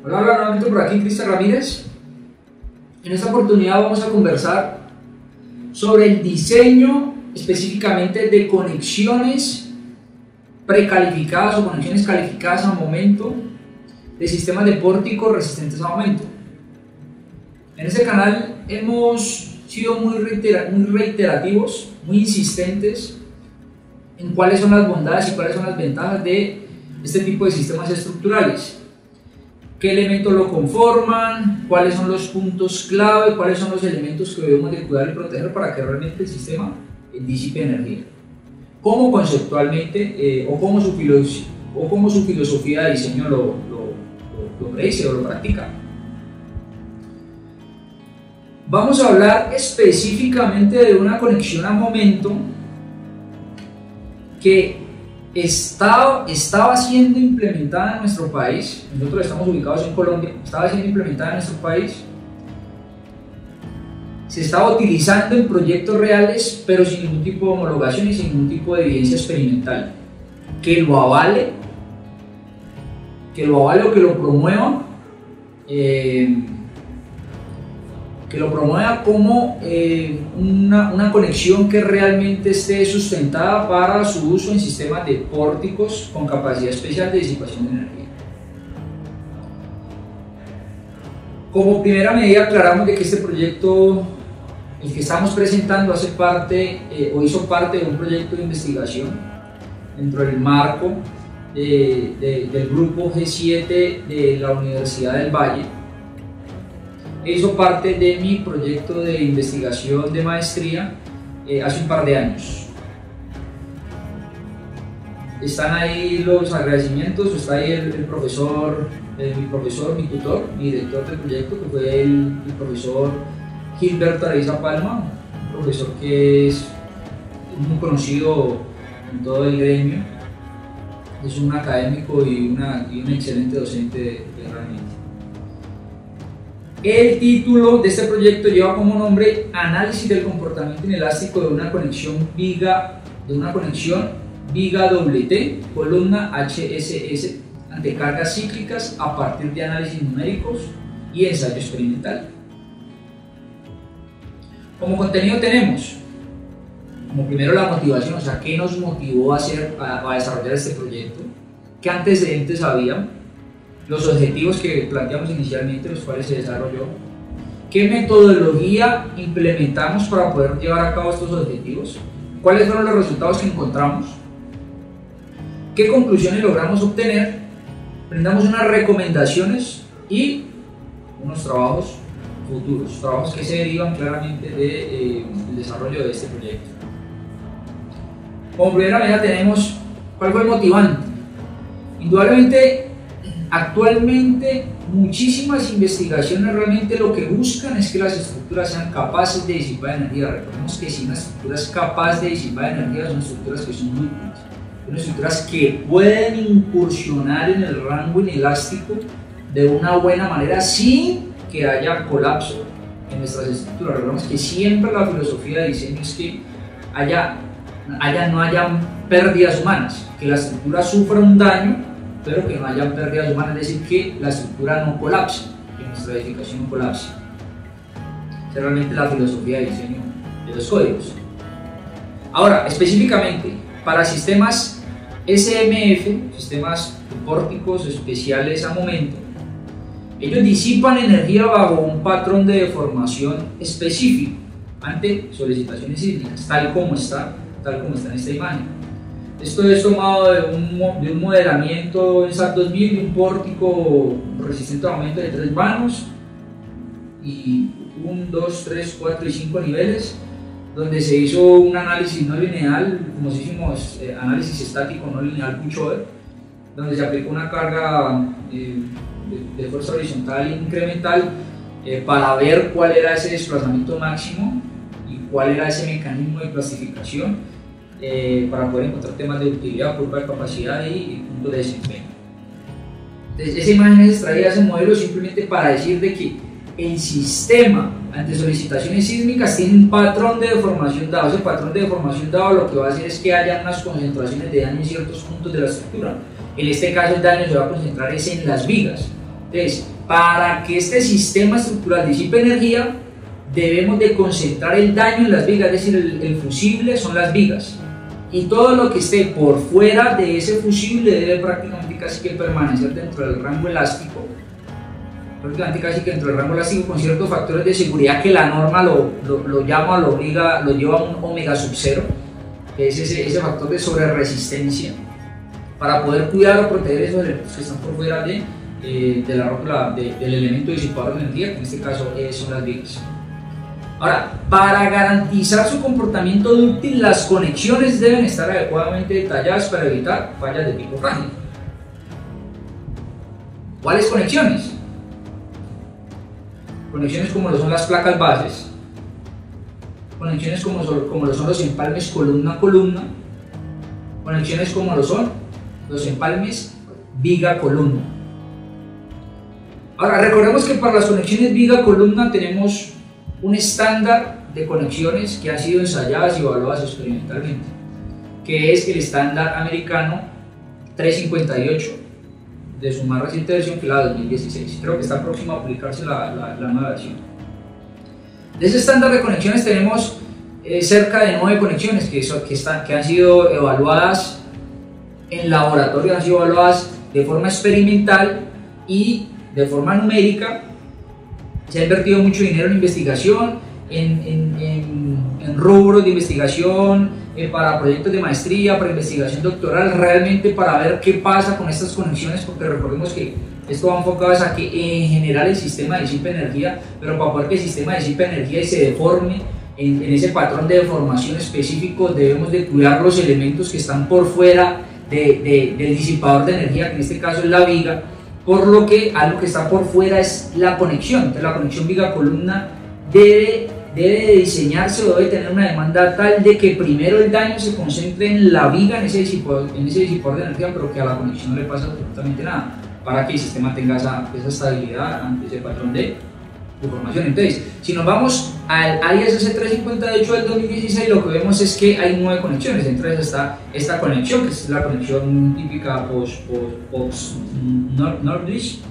Hola, nuevamente por aquí Cristian Ramírez. En esta oportunidad vamos a conversar sobre el diseño específicamente de conexiones precalificadas o conexiones calificadas a momento de sistemas de pórticos resistentes a momento. En este canal hemos sido muy reiterativos, muy insistentes en cuáles son las bondades y cuáles son las ventajas de este tipo de sistemas estructurales. ¿Qué elementos lo conforman? ¿Cuáles son los puntos clave? ¿Cuáles son los elementos que debemos de cuidar y proteger para que realmente el sistema disipe energía? ¿Cómo conceptualmente o cómo su filosofía de diseño lo predice o lo practica? Vamos a hablar específicamente de una conexión a momento que estaba siendo implementada en nuestro país. Nosotros estamos ubicados en Colombia. Estaba siendo implementada en nuestro país. Se estaba utilizando en proyectos reales, pero sin ningún tipo de homologación y sin ningún tipo de evidencia experimental que lo avale o que lo promueva. Que lo promueva como una conexión que realmente esté sustentada para su uso en sistemas de pórticos con capacidad especial de disipación de energía. Como primera medida aclaramos de que este proyecto, el que estamos presentando, hace parte o hizo parte de un proyecto de investigación dentro del marco del grupo G7 de la Universidad del Valle. Hizo parte de mi proyecto de investigación de maestría hace un par de años. Están ahí los agradecimientos, está ahí mi tutor, mi director del proyecto, que fue el profesor Gilberto Araiza Palma, un profesor que es muy conocido en todo el gremio. Es un académico y un excelente docente realmente. El título de este proyecto lleva como nombre Análisis del comportamiento inelástico de una conexión viga doble T, columna HSS ante cargas cíclicas a partir de análisis numéricos y ensayo experimental. Como contenido tenemos, como primero, la motivación, o sea, qué nos motivó a desarrollar este proyecto, qué antecedentes había, los objetivos que planteamos inicialmente, los cuales se desarrolló, qué metodología implementamos para poder llevar a cabo estos objetivos, cuáles fueron los resultados que encontramos, qué conclusiones logramos obtener, brindamos unas recomendaciones y unos trabajos futuros, trabajos que se derivan claramente del desarrollo de este proyecto. Como primera medida tenemos cuál fue el motivante. Indudablemente, actualmente muchísimas investigaciones realmente lo que buscan es que las estructuras sean capaces de disipar energía. Recordemos que si una estructura es capaz de disipar energía, son estructuras que son útiles, son estructuras que pueden incursionar en el rango inelástico de una buena manera sin que haya colapso en nuestras estructuras. Recordemos que siempre la filosofía de diseño es que no hayan pérdidas humanas, que la estructura sufra un daño, pero que no haya pérdidas humanas, es decir, que la estructura no colapse, que nuestra edificación no colapse. Esa es realmente la filosofía de diseño de los códigos. Ahora, específicamente para sistemas SMF, sistemas de pórticos especiales a momento, ellos disipan energía bajo un patrón de deformación específico ante solicitaciones sísmicas, tal como está en esta imagen. Esto es tomado de un modelamiento en SAT 2000 de un pórtico resistente a momento de 3 vanos y 1, 2, 3, 4 y 5 niveles, donde se hizo un análisis no lineal, como si hicimos análisis estático no lineal Puchover, donde se aplicó una carga de fuerza horizontal e incremental para ver cuál era ese desplazamiento máximo y cuál era ese mecanismo de clasificación, para poder encontrar temas de utilidad, curva de capacidad y puntos de desempeño. Entonces, esa imagen es extraída de ese modelo simplemente para decir de que el sistema ante solicitaciones sísmicas tiene un patrón de deformación dado. Ese patrón de deformación dado lo que va a hacer es que haya unas concentraciones de daño en ciertos puntos de la estructura. En este caso el daño se va a concentrar en las vigas. Entonces, para que este sistema estructural disipe energía, debemos de concentrar el daño en las vigas, es decir, el fusible son las vigas. Y todo lo que esté por fuera de ese fusible debe prácticamente casi que permanecer dentro del rango elástico, con ciertos factores de seguridad que la norma lo llama, lo obliga, lo lleva a un omega sub 0, que es ese factor de sobreresistencia, para poder cuidar o proteger esos elementos que están por fuera de la rótula del elemento disipador de energía, que en este caso son las vigas. Ahora, para garantizar su comportamiento dúctil, las conexiones deben estar adecuadamente detalladas para evitar fallas de tipo frágil. ¿Cuáles conexiones? Conexiones como lo son las placas bases, conexiones como lo son los empalmes columna a columna, conexiones como lo son los empalmes viga columna. Ahora, recordemos que para las conexiones viga columna tenemos un estándar de conexiones que han sido ensayadas y evaluadas experimentalmente, que es el estándar americano 358 de su más reciente versión, que es la 2016. Creo que está próxima a publicarse la nueva versión. De ese estándar de conexiones tenemos cerca de 9 conexiones que han sido evaluadas en laboratorio, han sido evaluadas de forma experimental y de forma numérica. Se ha invertido mucho dinero en investigación, en rubros de investigación, para proyectos de maestría, para investigación doctoral, realmente para ver qué pasa con estas conexiones, porque recordemos que esto va enfocado a que en general el sistema disipe energía, pero para poder que el sistema disipe energía y se deforme en ese patrón de deformación específico, debemos de cuidar los elementos que están por fuera del disipador de energía, que en este caso es la viga, por lo que algo que está por fuera es la conexión. Entonces la conexión viga-columna debe diseñarse o debe tener una demanda tal de que primero el daño se concentre en la viga, en ese disipador de energía, pero que a la conexión no le pasa absolutamente nada, para que el sistema tenga esa estabilidad ante ese patrón de deformación. Entonces, si nos vamos al ISC 358 del 2016, lo que vemos es que hay 9 conexiones. Entre ellas está esta conexión, que es la conexión típica post-Nordlicht.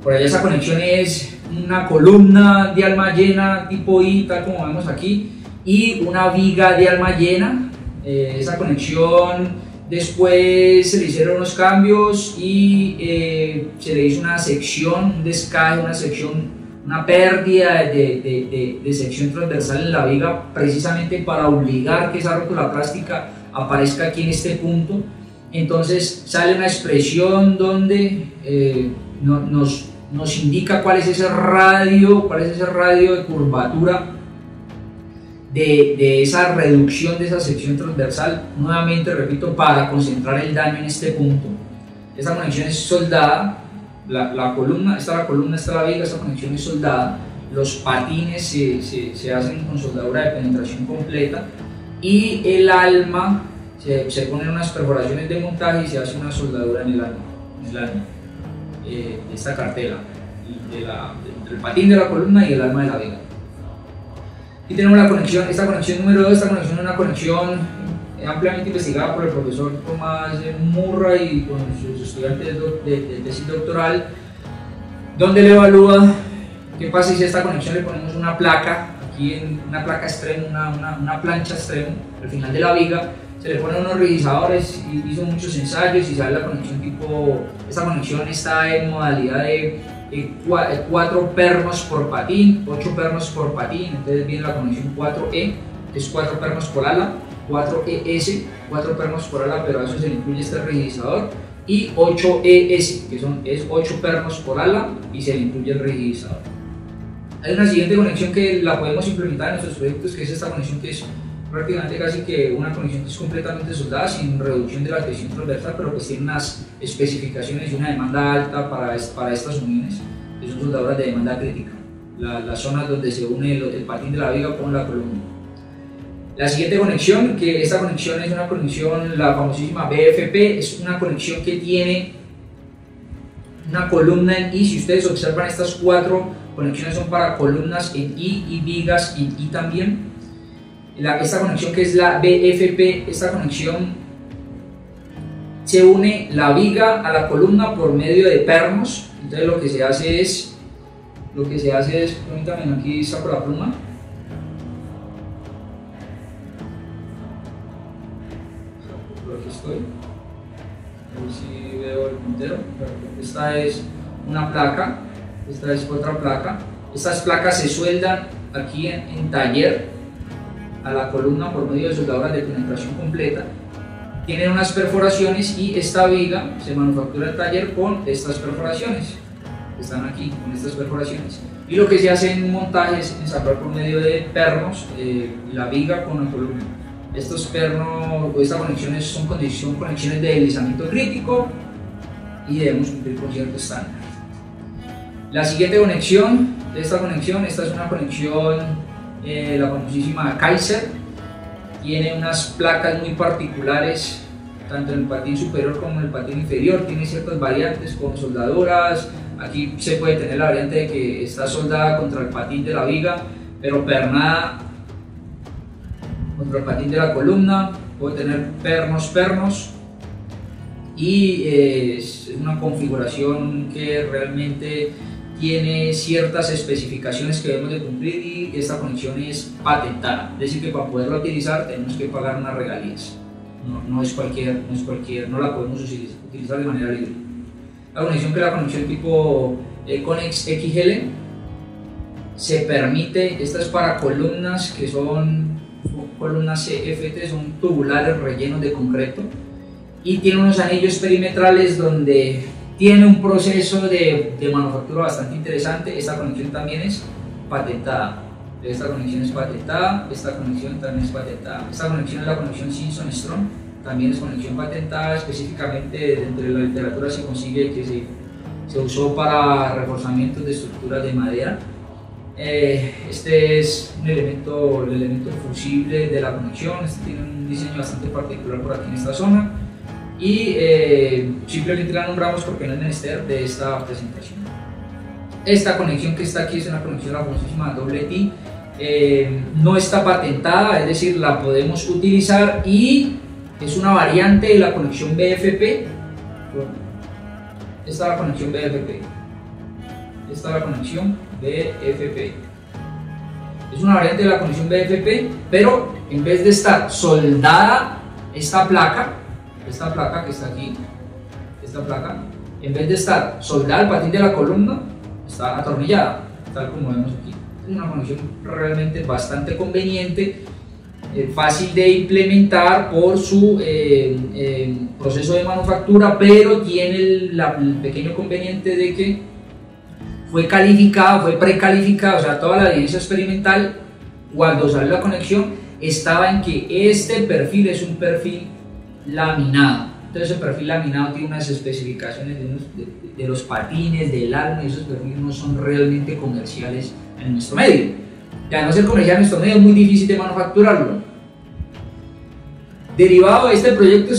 Por allá esa conexión es una columna de alma llena tipo I, tal como vemos aquí, y una viga de alma llena. Esa conexión después se le hicieron unos cambios y se le hizo una sección, un descaje, una pérdida de sección transversal en la viga, precisamente para obligar que esa rótula plástica aparezca aquí en este punto. Entonces sale una expresión donde nos indica cuál es ese radio de curvatura de esa reducción de esa sección transversal, nuevamente repito, para concentrar el daño en este punto. Esta conexión es soldada, la columna, esta la viga, esta conexión es soldada, los patines se hacen con soldadura de penetración completa y el alma se ponen unas perforaciones de montaje y se hace una soldadura en el alma de esta cartela, del patín de la columna y el alma de la viga. Aquí tenemos esta conexión número 2, esta conexión es una conexión ampliamente investigada por el profesor Tomás Murray y con sus estudiantes de tesis doctoral, donde le evalúa qué pasa si a esta conexión le ponemos una placa, aquí en una placa extremo, una plancha extremo, al final de la viga, se le ponen unos rigidizadores y hizo muchos ensayos y sale la conexión esta conexión está en modalidad de 4 pernos por patín, 8 pernos por patín, entonces viene la conexión 4E, es 4 pernos por ala, 4ES, 4 pernos por ala, pero a eso se le incluye este rigidizador, y 8ES, que es 8 pernos por ala y se le incluye el rigidizador. Hay una siguiente conexión que la podemos implementar en nuestros proyectos, que es esta conexión que es prácticamente casi que una conexión que es completamente soldada, sin reducción de la tensión transversal, pero pues tiene unas especificaciones y una demanda alta para estas uniones, que son soldaduras de demanda crítica, las zonas donde se une el patín de la viga con la columna. La siguiente conexión, que esta conexión es una conexión, la famosísima BFP, es una conexión que tiene una columna en I. Si ustedes observan estas 4 conexiones son para columnas en I y vigas en I también. Esta conexión que es la BFP, esta conexión se une la viga a la columna por medio de pernos. Entonces lo que se hace es, permítanme, aquí saco la pluma. Por aquí estoy. A ver si veo el puntero. Esta es una placa, esta es otra placa. Estas placas se sueldan aquí en taller a la columna por medio de soldaduras de penetración completa. Tienen unas perforaciones y esta viga se manufactura en taller con estas perforaciones. Están aquí con estas perforaciones. Y lo que se hace en un montaje es ensamblar por medio de pernos la viga con la columna. Estos pernos, estas conexiones son conexiones de deslizamiento crítico y debemos cumplir con cierto estándar. La siguiente conexión de esta conexión, esta es una conexión, la famosísima Kaiser. Tiene unas placas muy particulares, tanto en el patín superior como en el patín inferior. Tiene ciertas variantes con soldaduras. Aquí se puede tener la variante de que está soldada contra el patín de la viga, pero pernada contra el patín de la columna. Puede tener pernos y es una configuración que realmente tiene ciertas especificaciones que debemos de cumplir y esta conexión es patentada, es decir que para poderla utilizar tenemos que pagar unas regalías, no es cualquier, no la podemos utilizar de manera libre. La conexión, que es la conexión tipo Connex XL, se permite, esta es para columnas que son columnas CFT, son tubulares rellenos de concreto y tiene unos anillos perimetrales donde tiene un proceso de manufactura bastante interesante. Esta conexión también es patentada. Esta conexión es patentada, esta conexión también es patentada. Esta conexión es la conexión Simpson-Strong, también es conexión patentada. Específicamente dentro de la literatura se consigue que se usó para reforzamientos de estructuras de madera. Este es el elemento fusible de la conexión. Este tiene un diseño bastante particular por aquí en esta zona. Y simplemente la nombramos porque no es menester de esta presentación. Esta conexión que está aquí es una conexión, la famosísima doble T, no está patentada, es decir, la podemos utilizar y es una variante de la conexión BFP. Esta es la conexión BFP. Esta es la conexión BFP. Es una variante de la conexión BFP, pero en vez de estar soldada esta placa que está aquí, esta placa, en vez de estar soldada al patín de la columna, está atornillada, tal como vemos aquí. Es una conexión realmente bastante conveniente, fácil de implementar por su proceso de manufactura, pero tiene el pequeño inconveniente de que fue precalificada, o sea, toda la evidencia experimental cuando salió la conexión estaba en que este perfil es un perfil laminado. Entonces el perfil laminado tiene unas especificaciones de los patines, del álbum, y esos perfiles no son realmente comerciales en nuestro medio. Y al no ser comercial en nuestro medio es muy difícil de manufacturarlo. Derivado de este proyecto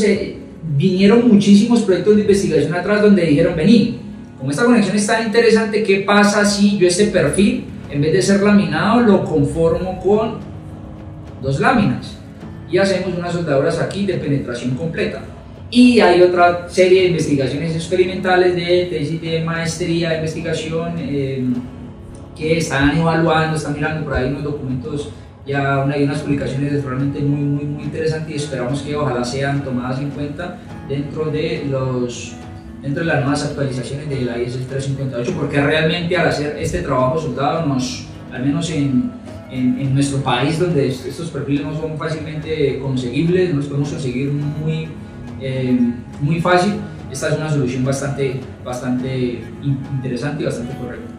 vinieron muchísimos proyectos de investigación atrás donde dijeron, vení, como esta conexión es tan interesante, ¿qué pasa si yo este perfil, en vez de ser laminado, lo conformo con dos láminas? Y hacemos unas soldaduras aquí de penetración completa. Y hay otra serie de investigaciones experimentales de tesis de maestría de investigación que están evaluando, están mirando por ahí unos documentos, ya hay unas publicaciones realmente muy interesantes y esperamos que ojalá sean tomadas en cuenta dentro de las nuevas actualizaciones de la IS 358, porque realmente al hacer este trabajo soldado al menos en nuestro país, donde estos perfiles no son fácilmente conseguibles, no los podemos conseguir muy fácil, esta es una solución bastante interesante y bastante correcta.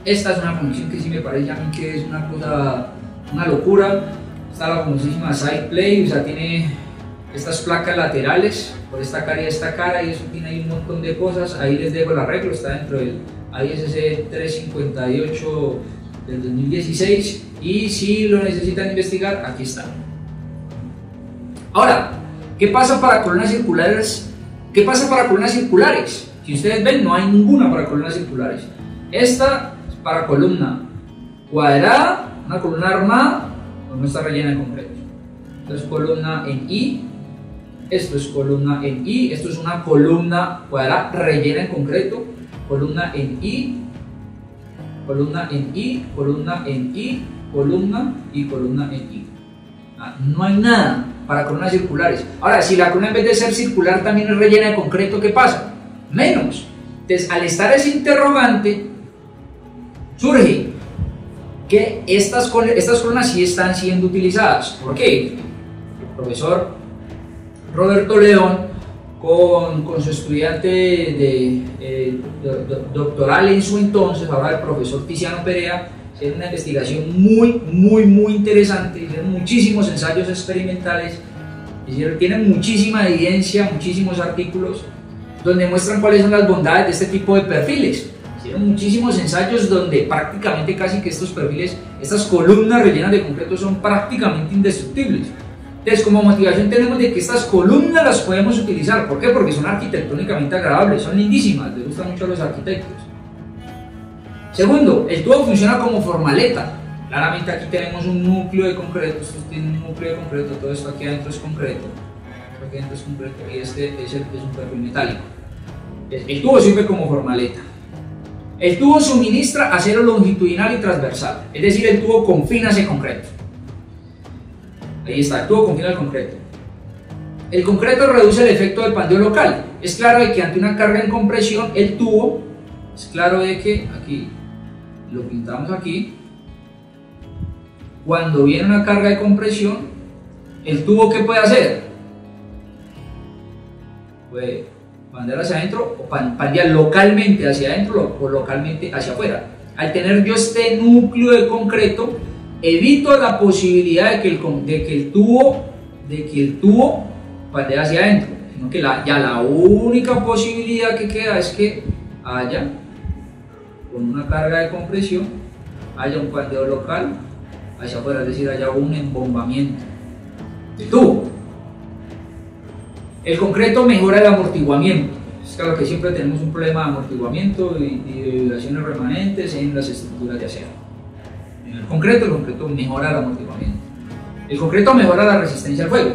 Esta es una conexión que sí me parece a mí que es una locura. Está la famosísima side play, o sea, tiene estas placas laterales por esta cara y esta cara, y eso tiene ahí un montón de cosas. Ahí les dejo el arreglo, está dentro del ISC 358 del 2016, y si lo necesitan investigar, aquí está. Ahora, ¿qué pasa para columnas circulares? Si ustedes ven, no hay ninguna para columnas circulares. Esta para columna cuadrada, una columna armada, no está rellena de concreto. Esto es columna en I, esto es columna en I, esto es una columna cuadrada rellena en concreto, columna en I, columna en I, columna en I, columna y columna en I. No hay nada para columnas circulares. Ahora, si la columna en vez de ser circular también es rellena de concreto, ¿qué pasa? Menos. Entonces, al estar ese interrogante, surge que estas columnas sí están siendo utilizadas. ¿Por qué? El profesor Roberto León, con su estudiante doctoral en su entonces, ahora el profesor Tiziano Perea, hicieron una investigación muy interesante, hicieron muchísimos ensayos experimentales, tienen muchísima evidencia, muchísimos artículos, donde muestran cuáles son las bondades de este tipo de perfiles. Hicieron muchísimos ensayos donde prácticamente casi que estos perfiles, estas columnas rellenas de concreto son prácticamente indestructibles. Entonces, como motivación tenemos de que estas columnas las podemos utilizar. ¿Por qué? Porque son arquitectónicamente agradables, son lindísimas, les gustan mucho a los arquitectos. Segundo, el tubo funciona como formaleta. Claramente aquí tenemos un núcleo de concreto, esto tiene un núcleo de concreto, todo esto aquí adentro es concreto, esto aquí adentro es concreto y este es un perfil metálico. El tubo sirve como formaleta. El tubo suministra acero longitudinal y transversal, es decir, el tubo confina ese concreto. Ahí está, el tubo confina el concreto. El concreto reduce el efecto del pandeo local. Es claro de que ante una carga en compresión, el tubo, es claro de que aquí lo pintamos aquí, cuando viene una carga de compresión, el tubo ¿qué puede hacer? Puede pandear hacia adentro o pandear localmente hacia adentro o localmente hacia afuera. Al tener yo este núcleo de concreto, evito la posibilidad de que el tubo pandee hacia adentro, sino que ya la única posibilidad que queda es que haya, con una carga de compresión, haya un pandeo local hacia afuera, es decir, haya un embombamiento del tubo. El concreto mejora el amortiguamiento. Es claro que siempre tenemos un problema de amortiguamiento y de vibraciones remanentes en las estructuras de acero. En el concreto mejora el amortiguamiento. El concreto mejora la resistencia al fuego.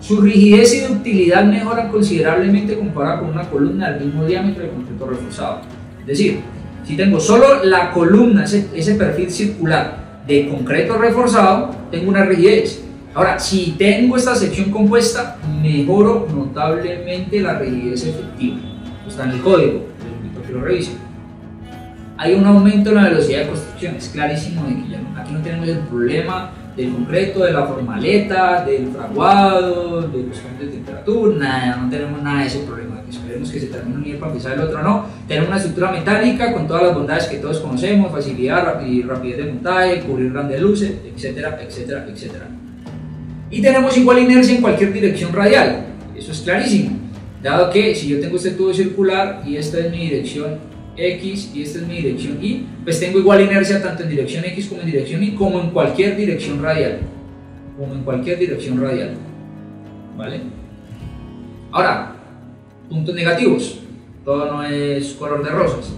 Su rigidez y ductilidad mejoran considerablemente comparada con una columna del mismo diámetro de concreto reforzado. Es decir, si tengo solo la columna, ese perfil circular de concreto reforzado, tengo una rigidez. Ahora, si tengo esta sección compuesta, mejoro notablemente la rigidez efectiva. Está en el código, les invito a que lo revisen. Hay un aumento en la velocidad de construcción, es clarísimo de que aquí no tenemos el problema del concreto, de la formaleta, del fraguado, de los cambios de temperatura, nada, no tenemos nada de ese problema. Esperemos que se termine un nivel para empezar el otro, no. Tenemos una estructura metálica con todas las bondades que todos conocemos, facilidad y rapidez de montaje, cubrir grandes luces, etcétera. Y tenemos igual inercia en cualquier dirección radial, eso es clarísimo, dado que si yo tengo este tubo circular y esta es mi dirección X y esta es mi dirección Y, pues tengo igual inercia tanto en dirección X como en dirección Y, como en cualquier dirección radial, ¿vale? Ahora, puntos negativos, todo no es color de rosas.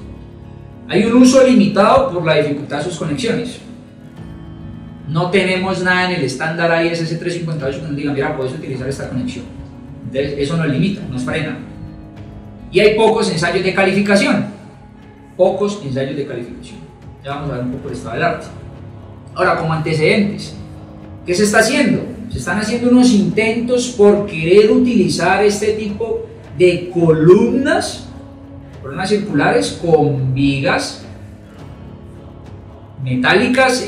Hay un uso limitado por la dificultad de sus conexiones. No tenemos nada en el estándar ISS 358 que nos diga, mira, puedes utilizar esta conexión. Entonces, eso nos limita, nos frena. Y hay pocos ensayos de calificación. Ya vamos a ver un poco el estado del arte. Ahora, como antecedentes, ¿qué se está haciendo? Se están haciendo unos intentos por querer utilizar este tipo de columnas circulares con vigas metálicas,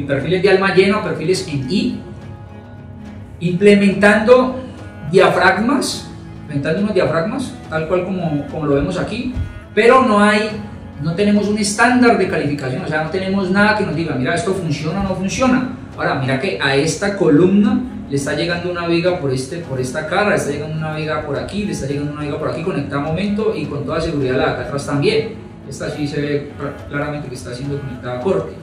perfiles de alma llena o perfiles en I, implementando unos diafragmas, tal cual como lo vemos aquí, pero no tenemos un estándar de calificación, o sea, no tenemos nada que nos diga, mira, esto funciona o no funciona. Ahora, mira que a esta columna le está llegando una viga por esta cara, le está llegando una viga por aquí, le está llegando una viga por aquí, conectada a momento y con toda seguridad la de acá atrás también. Esta sí se ve claramente que está siendo conectada a corte.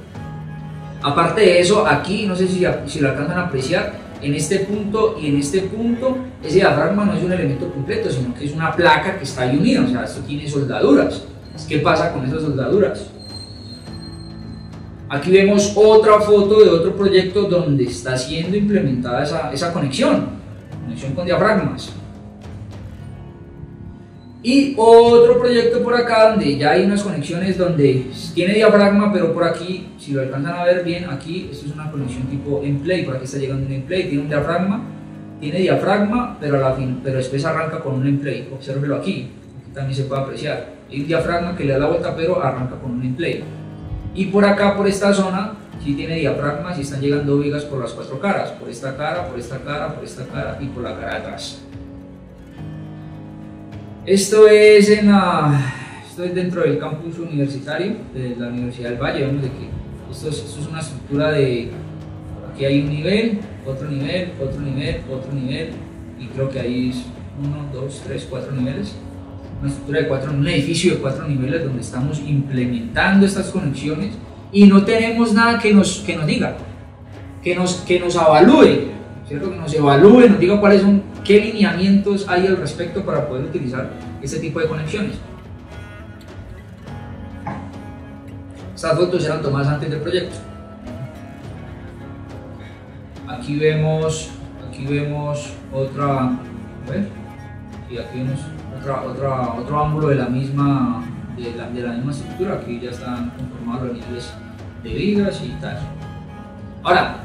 Aparte de eso, aquí, no sé si lo alcanzan a apreciar, en este punto y en este punto, ese diafragma no es un elemento completo, sino que es una placa que está ahí unida, o sea, esto tiene soldaduras. ¿Qué pasa con esas soldaduras? Aquí vemos otra foto de otro proyecto donde está siendo implementada esa conexión con diafragmas. Y otro proyecto por acá donde ya hay unas conexiones donde tiene diafragma, pero por aquí, si lo alcanzan a ver bien, aquí esto es una conexión tipo end-play, por aquí está llegando un end-play, tiene un diafragma, pero después arranca con un end-play. Obsérvelo aquí también se puede apreciar. Hay un diafragma que le da la vuelta, pero arranca con un end-play. Y por acá, por esta zona, sí tiene diafragmas y están llegando vigas por las 4 caras, por esta cara, por esta cara, por esta cara y por la cara de atrás. Esto es dentro del campus universitario de la Universidad del Valle. Vemos de que esto es una estructura de, aquí hay un nivel, otro nivel, otro nivel, otro nivel, y creo que hay 1, 2, 3, 4 niveles. Una estructura de un edificio de 4 niveles donde estamos implementando estas conexiones y no tenemos nada que nos diga, que nos avalúe, ¿cierto? Que nos evalúe, nos diga qué lineamientos hay al respecto para poder utilizar este tipo de conexiones. Estas fotos eran tomadas antes del proyecto. Aquí vemos otra, a ver, y aquí vemos otro ángulo de la misma estructura. Aquí ya están conformados los niveles de vigas y tal. Ahora,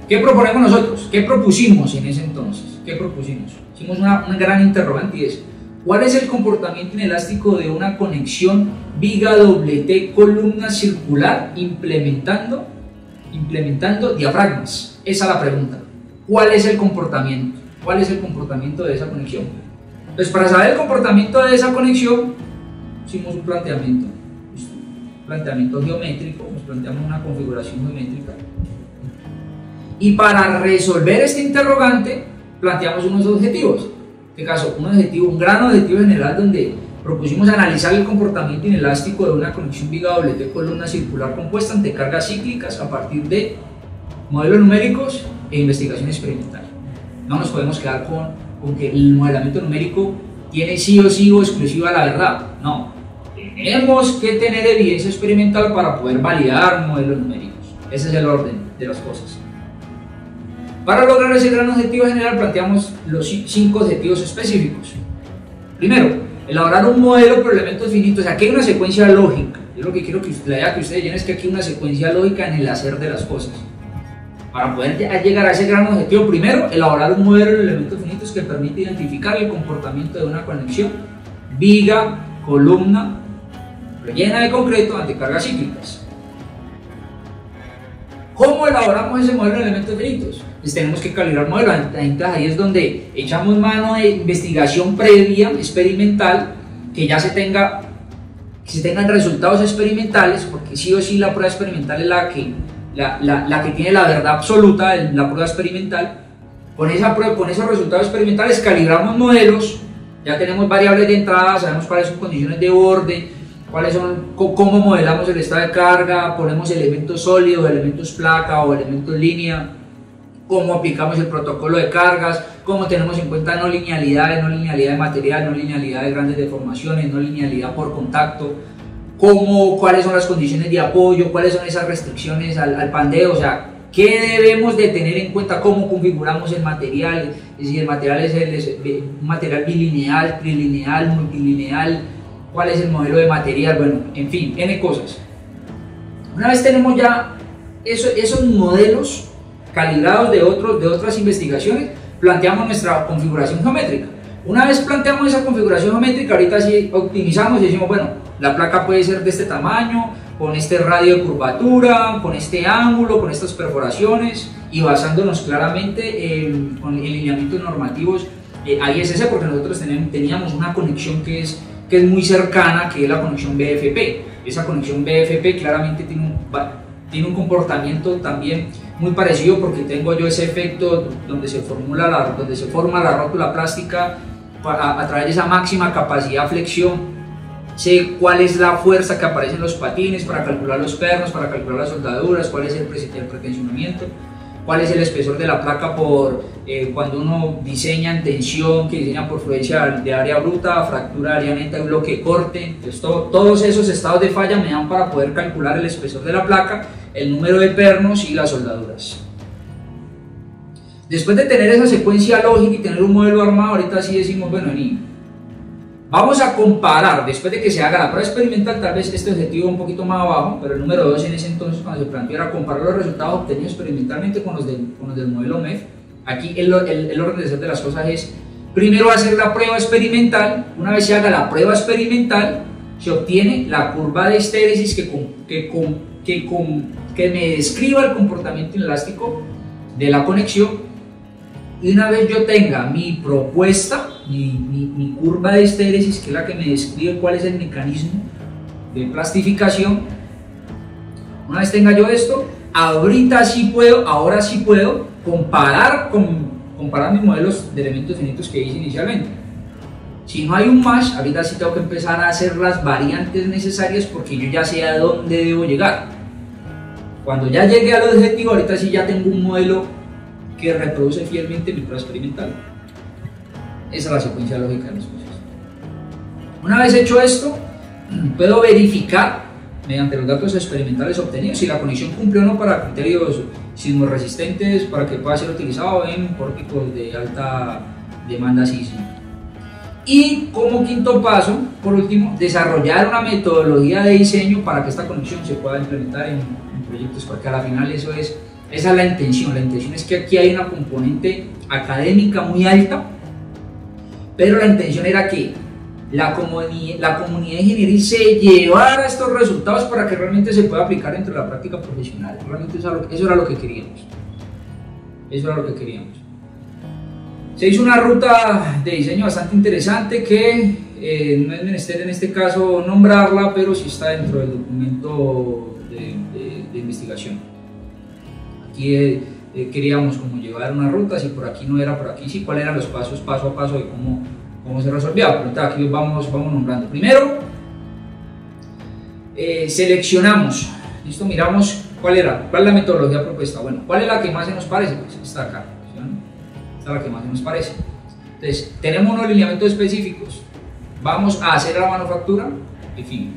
¿qué proponemos nosotros? ¿Qué propusimos en ese entonces? ¿Qué propusimos? Hicimos una gran interrogante y es: ¿cuál es el comportamiento inelástico de una conexión viga doble T columna circular implementando diafragmas? Esa es la pregunta. ¿Cuál es el comportamiento? ¿Cuál es el comportamiento de esa conexión? Pues para saber el comportamiento de esa conexión, hicimos un planteamiento geométrico, nos planteamos una configuración geométrica. Y para resolver este interrogante, planteamos unos objetivos. En este caso, un gran objetivo general donde propusimos analizar el comportamiento inelástico de una conexión viga doble T columna circular compuesta ante cargas cíclicas a partir de modelos numéricos e investigación experimental. No nos podemos quedar con que el modelamiento numérico tiene sí o sí o exclusiva la verdad. No, tenemos que tener evidencia experimental para poder validar modelos numéricos. Ese es el orden de las cosas. Para lograr ese gran objetivo general planteamos los 5 objetivos específicos. Primero, elaborar un modelo por elementos finitos. Aquí hay una secuencia lógica. Yo lo que quiero la idea que ustedes llenen es que aquí hay una secuencia lógica en el hacer de las cosas. Para poder llegar a ese gran objetivo, primero, elaborar un modelo de elementos finitos que permite identificar el comportamiento de una conexión viga, columna, rellena de concreto ante cargas cíclicas. ¿Cómo elaboramos ese modelo de elementos finitos? Pues tenemos que calibrar modelos. Entonces ahí es donde echamos mano de investigación previa, experimental, que ya se tengan resultados experimentales, porque sí o sí la prueba experimental es la que tiene la verdad absoluta de la prueba experimental. Con esos resultados experimentales calibramos modelos, ya tenemos variables de entrada, sabemos cuáles son condiciones de borde, cómo modelamos el estado de carga, ponemos elementos sólidos, elementos placa o elementos línea, cómo aplicamos el protocolo de cargas, cómo tenemos en cuenta no linealidad de material, no linealidad de grandes deformaciones, no linealidad por contacto, cuáles son las condiciones de apoyo, cuáles son esas restricciones al pandeo, o sea, qué debemos de tener en cuenta, cómo configuramos el material, si el material es un material bilineal, trilineal, multilineal, cuál es el modelo de material, bueno, en fin, N cosas. Una vez tenemos ya esos modelos calibrados de otras investigaciones, planteamos nuestra configuración geométrica. Una vez planteamos esa configuración geométrica, ahorita sí optimizamos y decimos, bueno, la placa puede ser de este tamaño, con este radio de curvatura, con este ángulo, con estas perforaciones, y basándonos claramente con lineamientos normativos ISC, porque nosotros teníamos una conexión que es muy cercana, que es la conexión BFP. Esa conexión BFP claramente tiene un comportamiento también muy parecido, porque tengo yo ese efecto donde se forma la rótula plástica a través de esa máxima capacidad flexión. Sé cuál es la fuerza que aparece en los patines para calcular los pernos, para calcular las soldaduras, cuál es el pretensionamiento. cuál es el espesor de la placa por cuando uno diseña en tensión, que diseña por fluencia de área bruta, fractura de área neta y bloque corte. Entonces, todos esos estados de falla me dan para poder calcular el espesor de la placa, el número de pernos y las soldaduras. Después de tener esa secuencia lógica y tener un modelo armado, ahorita sí decimos, bueno, vamos a comparar, después de que se haga la prueba experimental, tal vez este objetivo un poquito más abajo, pero el número 2 en ese entonces cuando se planteó era comparar los resultados obtenidos experimentalmente con los del modelo MEF. Aquí el orden de ser de las cosas es, primero hacer la prueba experimental. Una vez se haga la prueba experimental, se obtiene la curva de histéresis que me describa el comportamiento inelástico de la conexión. Y una vez yo tenga mi propuesta, mi curva de histéresis, que es la que me describe cuál es el mecanismo de plastificación, una vez tenga yo esto, ahora sí puedo comparar mis modelos de elementos finitos que hice inicialmente. Si no hay un match, ahorita sí tengo que empezar a hacer las variantes necesarias porque yo ya sé a dónde debo llegar. Cuando ya llegue al objetivo, ahorita sí ya tengo un modelo que reproduce fielmente mi prueba experimental. Esa es la secuencia lógica de las cosas. Una vez hecho esto, puedo verificar mediante los datos experimentales obtenidos si la conexión cumple o no para criterios sismorresistentes para que pueda ser utilizado en pórticos de alta demanda sísmica. Y como quinto paso, por último, desarrollar una metodología de diseño para que esta conexión se pueda implementar en proyectos, porque a la final esa es la intención. La intención es que aquí hay una componente académica muy alta, pero la intención era que la comunidad ingenieril se llevara estos resultados para que realmente se pueda aplicar dentro de la práctica profesional. Realmente eso era lo que queríamos. Eso era lo que queríamos. Se hizo una ruta de diseño bastante interesante que no es menester en este caso nombrarla, pero sí está dentro del documento de investigación. Aquí queríamos como llevar una ruta, si por aquí no era, por aquí sí, cuáles eran los pasos paso a paso de cómo se resolvía. Pero aquí vamos nombrando. Primero, seleccionamos, listo, miramos cuál es la metodología propuesta. Bueno, ¿cuál es la que más se nos parece? Pues esta acá, ¿sí? Esta es la que más se nos parece. Entonces, tenemos unos lineamientos específicos, vamos a hacer la manufactura y fin.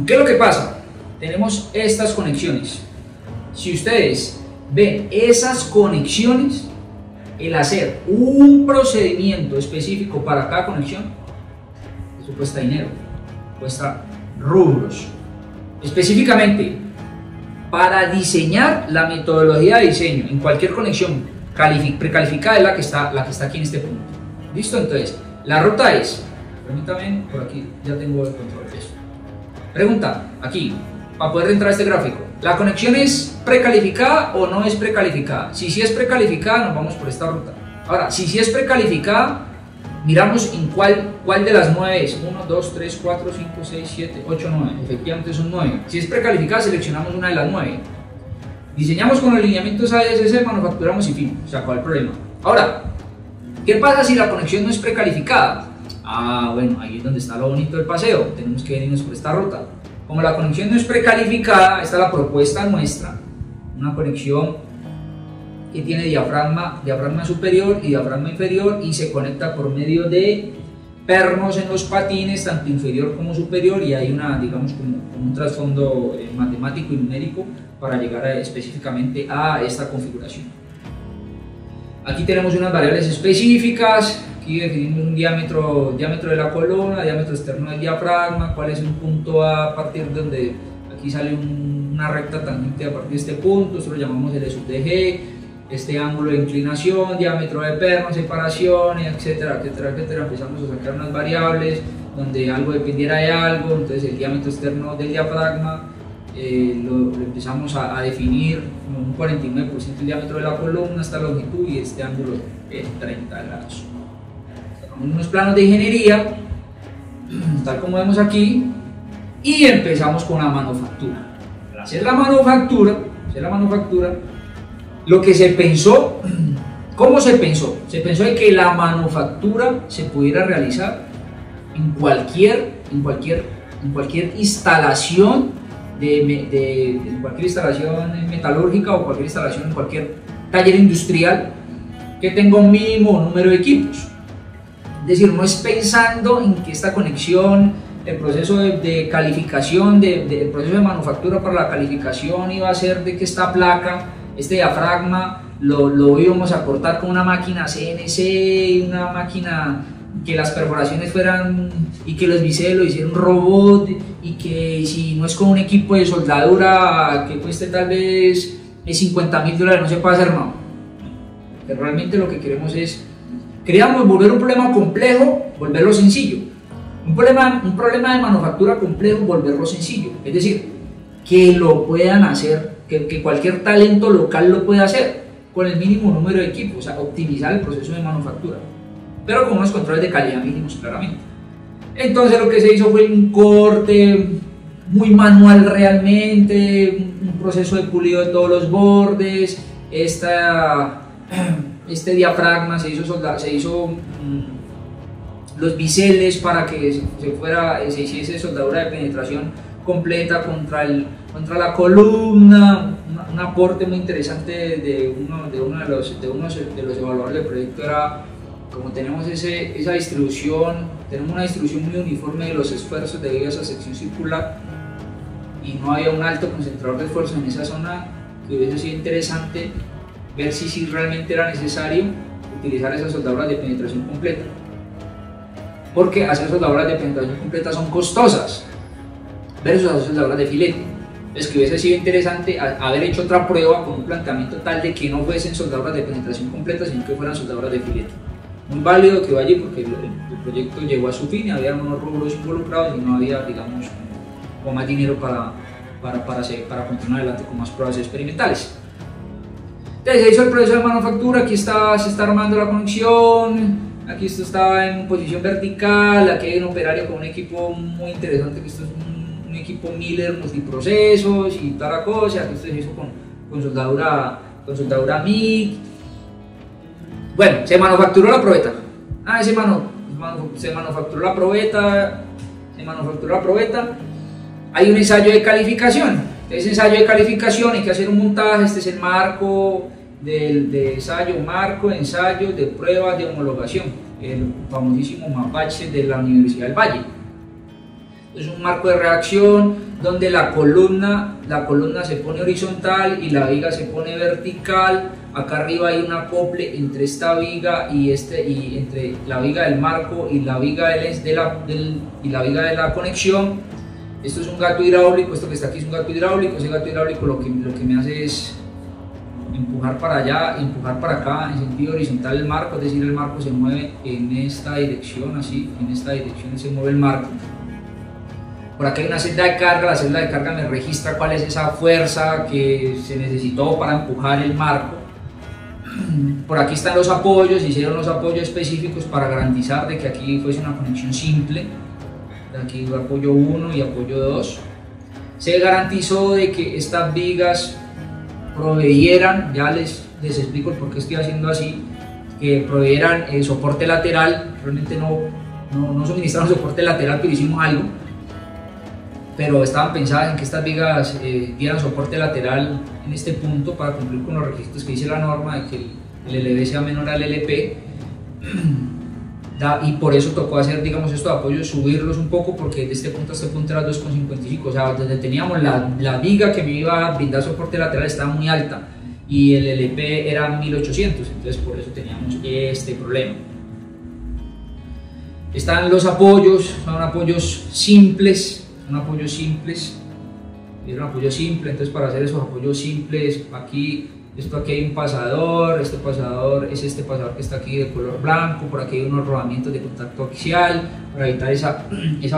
¿Qué es lo que pasa? Tenemos estas conexiones. Si ustedes ven esas conexiones, el hacer un procedimiento específico para cada conexión, eso cuesta dinero, cuesta rubros. Específicamente, para diseñar la metodología de diseño en cualquier conexión precalificada es la que está aquí en este punto. ¿Listo? Entonces, la ruta es, permítame, por aquí ya tengo el control de eso. Pregunta, aquí, para poder entrar a este gráfico, ¿la conexión es precalificada o no es precalificada? Si sí es precalificada, nos vamos por esta ruta. Ahora, si sí es precalificada, miramos en cuál de las 9 es. 1, 2, 3, 4, 5, 6, 7, 8, 9. Efectivamente son 9. Si es precalificada, seleccionamos una de las 9. Diseñamos con los lineamientos ADSC, manufacturamos y fin. Se acabó el problema. Ahora, ¿qué pasa si la conexión no es precalificada? Bueno, ahí es donde está lo bonito del paseo. Tenemos que venirnos por esta ruta. Como la conexión no es precalificada, esta es la propuesta nuestra. Una conexión que tiene diafragma superior y diafragma inferior y se conecta por medio de pernos en los patines, tanto inferior como superior, y hay digamos, como un trasfondo matemático y numérico para llegar específicamente a esta configuración. Aquí tenemos unas variables específicas. Aquí definimos un diámetro de la columna, diámetro externo del diafragma, cuál es un punto A a partir de donde aquí sale una recta tangente a partir de este punto, esto lo llamamos el sub de G, este ángulo de inclinación, diámetro de perno, separaciones, etcétera, etcétera, etcétera. Empezamos a sacar unas variables donde algo dependiera de algo, entonces el diámetro externo del diafragma lo empezamos a definir como un 49% del diámetro de la columna, esta longitud y este ángulo es 30 grados. Unos planos de ingeniería, tal como vemos aquí, y empezamos con la manufactura. Para hacer la manufactura, lo que se pensó, ¿cómo se pensó? Se pensó de que la manufactura se pudiera realizar en cualquier instalación de cualquier instalación metalúrgica o cualquier instalación en cualquier taller industrial que tenga un mínimo número de equipos. Es decir, no es pensando en que esta conexión, el proceso de calificación, el proceso de manufactura para la calificación iba a ser de que esta placa, este diafragma, lo íbamos a cortar con una máquina CNC, una máquina que las perforaciones fueran y que los biseles lo hiciera un robot, y que si no es con un equipo de soldadura que cueste tal vez $50.000 no se puede hacer nada. Que realmente lo que queremos es, queríamos volver un problema complejo, volverlo sencillo. Un problema de manufactura complejo, volverlo sencillo. Es decir, que lo puedan hacer, que cualquier talento local lo pueda hacer con el mínimo número de equipos, o sea, optimizar el proceso de manufactura, pero con unos controles de calidad mínimos claramente. Entonces lo que se hizo fue un corte muy manual realmente, un proceso de pulido de todos los bordes, este diafragma se hizo los biseles para que se hiciese soldadura de penetración completa contra la columna. Un aporte muy interesante de uno de los evaluadores del proyecto era, como tenemos esa distribución, tenemos una distribución muy uniforme de los esfuerzos debido a esa sección circular y no había un alto concentrador de esfuerzos en esa zona, que hubiese sido interesante ver si realmente era necesario utilizar esas soldaduras de penetración completa, porque hacer soldaduras de penetración completa son costosas versus hacer soldaduras de filete. Es que hubiese sido interesante haber hecho otra prueba con un planteamiento tal de que no fuesen soldaduras de penetración completa, sino que fueran soldaduras de filete. Muy válido que vaya allí porque el proyecto llegó a su fin y había unos rubros involucrados y no había, digamos, o más dinero para continuar adelante con más pruebas experimentales. Entonces se hizo el proceso de manufactura, aquí se está armando la conexión, aquí esto está en posición vertical, aquí hay un operario con un equipo muy interesante, que esto es un equipo Miller multiprocesos y toda la cosa, aquí esto se hizo con soldadura MIG. Bueno, se manufacturó la probeta. Se manufacturó la probeta. Hay un ensayo de calificación. Ese ensayo de calificación hay que hacer un montaje. Este es el marco de ensayo de pruebas de homologación, el famosísimo mapache de la Universidad del Valle. Es un marco de reacción donde la columna se pone horizontal y la viga se pone vertical. Acá arriba hay un acople entre esta viga y entre la viga del marco y la viga de la conexión. Esto es un gato hidráulico, esto que está aquí es un gato hidráulico. Ese gato hidráulico lo que me hace es empujar para allá, empujar para acá en sentido horizontal el marco, es decir, el marco se mueve en esta dirección, así, en esta dirección se mueve el marco. Por acá hay una celda de carga, la celda de carga me registra cuál es esa fuerza que se necesitó para empujar el marco. Por aquí están los apoyos, se hicieron los apoyos específicos para garantizar de que aquí fuese una conexión simple. Aquí apoyo 1 y apoyo 2. Se garantizó de que estas vigas proveyeran, ya les explico el por qué estoy haciendo así, que proveyeran el soporte lateral. Realmente no suministraron soporte lateral, pero hicimos algo. Pero estaban pensadas en que estas vigas dieran soporte lateral en este punto para cumplir con los requisitos que dice la norma de que el LB sea menor al LP. Y por eso tocó hacer, digamos, estos apoyos, subirlos un poco, porque de este punto a este punto era 2,55, o sea, donde teníamos la viga que me iba a brindar soporte lateral estaba muy alta y el LP era 1800, entonces por eso teníamos este problema. Están los apoyos, son apoyos simples, era un apoyo simple, entonces para hacer esos apoyos simples, aquí hay un pasador, este pasador es este pasador que está aquí de color blanco, por aquí hay unos rodamientos de contacto axial para evitar esa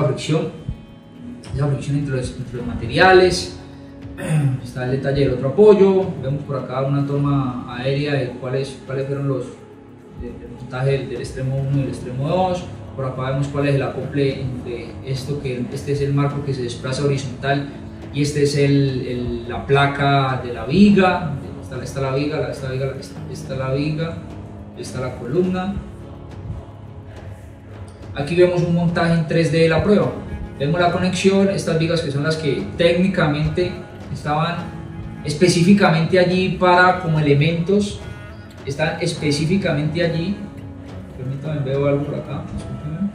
fricción entre los materiales. Está el detalle del otro apoyo, vemos por acá una toma aérea de cuáles fueron los montaje del extremo 1 y el extremo 2. Por acá vemos cuál es el acople entre esto, que este es el marco que se desplaza horizontal y este es la placa de la viga. Está la viga, está la columna. Aquí vemos un montaje en 3D de la prueba. Vemos la conexión, estas vigas que son las que técnicamente estaban específicamente allí para como elementos, están específicamente allí. Permítanme, veo algo por acá, discúlpenme.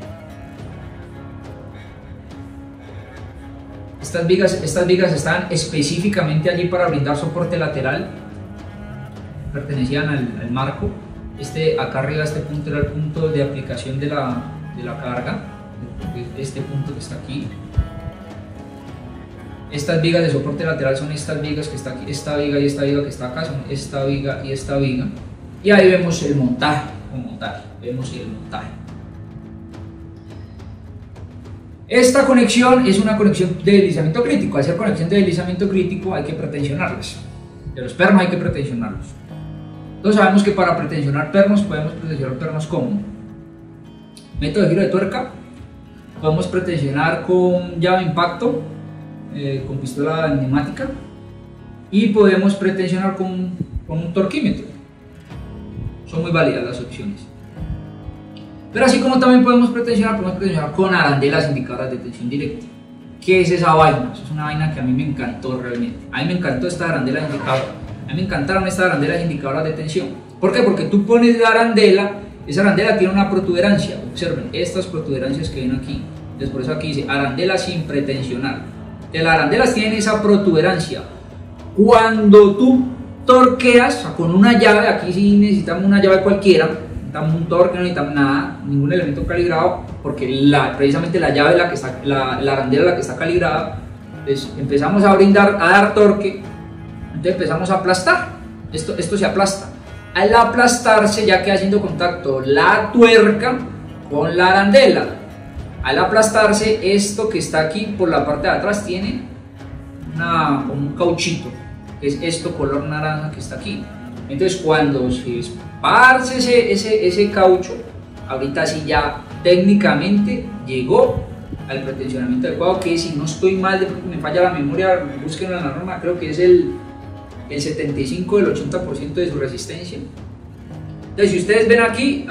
Estas vigas están específicamente allí para brindar soporte lateral, pertenecían al marco. Acá arriba, este punto era el punto de aplicación de la carga, este punto que está aquí. Estas vigas de soporte lateral son estas vigas que está aquí, esta viga y esta viga que está acá, son esta viga y esta viga. Y ahí vemos el montaje, vemos el montaje. Esta conexión es una conexión de deslizamiento crítico. Al ser conexión de deslizamiento crítico hay que pretensionarlas. De los pernos hay que pretensionarlos. Entonces sabemos que para pretensionar pernos podemos pretensionar pernos con método de giro de tuerca, podemos pretensionar con llave de impacto, con pistola neumática, y podemos pretensionar con un torquímetro. Son muy válidas las opciones. Pero así como también podemos pretensionar con arandelas indicadoras de tensión directa. ¿Qué es esa vaina? Eso es una vaina que a mí me encantó realmente. A mí me encantó estas arandelas indicadoras. A mí me encantaron estas arandelas indicadoras de tensión. ¿Por qué? Porque tú pones la arandela, esa arandela tiene una protuberancia. Observen estas protuberancias que ven aquí. Entonces por eso aquí dice arandela sin pretensionar. Las arandelas tienen esa protuberancia. Cuando tú torqueas con una llave, aquí sí necesitamos una llave cualquiera, necesitamos un torque, no necesitamos nada, ningún elemento calibrado, porque precisamente la llave, la arandela la que está calibrada. Entonces empezamos a dar torque, entonces empezamos a aplastar, esto se aplasta. Al aplastarse ya queda haciendo contacto la tuerca con la arandela. Al aplastarse, esto que está aquí por la parte de atrás tiene como un cauchito, que es esto color naranja que está aquí. Entonces cuando se esparce ese caucho, ahorita sí ya técnicamente llegó al pretensionamiento adecuado, que si no estoy mal, de pronto me falla la memoria, búsquenlo en la norma, creo que es el 75 del 80% de su resistencia. Entonces si ustedes ven aquí,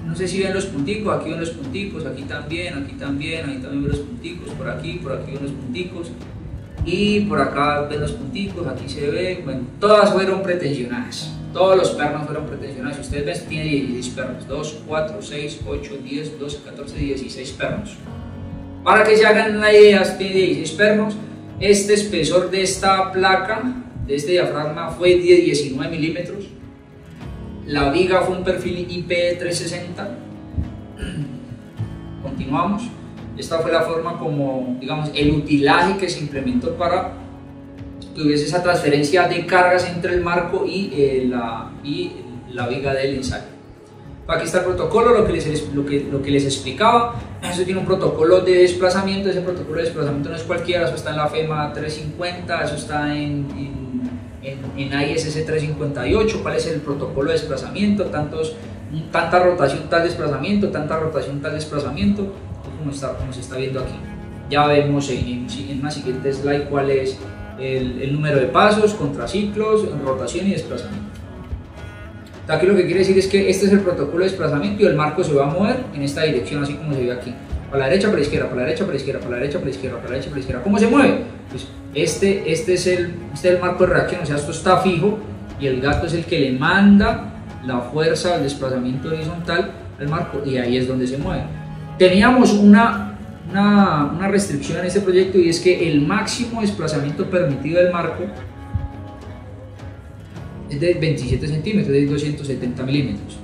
no sé si ven los punticos, aquí ven los punticos, aquí también, ahí también ven los punticos, por aquí ven los punticos, y por acá ven los punticos, aquí se ve, bueno, todas fueron pretensionadas, todos los pernos fueron pretensionados. Si ustedes ven, tiene 16 pernos, 2, 4, 6, 8, 10, 12, 14, 16 pernos. Para que se hagan una idea, tiene 16 pernos. Este espesor de esta placa, de este diafragma, fue de 19 milímetros. La viga fue un perfil IP 360. Continuamos. Esta fue la forma como, digamos, el utilaje que se implementó para que hubiese esa transferencia de cargas entre el marco y la viga del ensayo. Aquí está el protocolo, lo que les explicaba. Eso tiene un protocolo de desplazamiento. Ese protocolo de desplazamiento no es cualquiera, eso está en la FEMA 350, eso está en ISC 358. ¿Cuál es el protocolo de desplazamiento? Tanta rotación, tal desplazamiento, tanta rotación, tal desplazamiento, como se está viendo aquí. Ya vemos en una siguiente slide cuál es el número de pasos, contraciclos, rotación y desplazamiento. Aquí lo que quiere decir es que este es el protocolo de desplazamiento y el marco se va a mover en esta dirección, así como se ve aquí. Para la derecha, para la izquierda, para la derecha, para la izquierda, para la derecha, para la izquierda, para la derecha, para la izquierda. ¿Cómo se mueve? Pues este es el marco de reacción, o sea, esto está fijo y el gato es el que le manda la fuerza al desplazamiento horizontal al marco, y ahí es donde se mueve. Teníamos una restricción en este proyecto, y es que el máximo desplazamiento permitido del marco es de 27 centímetros, de 270 milímetros.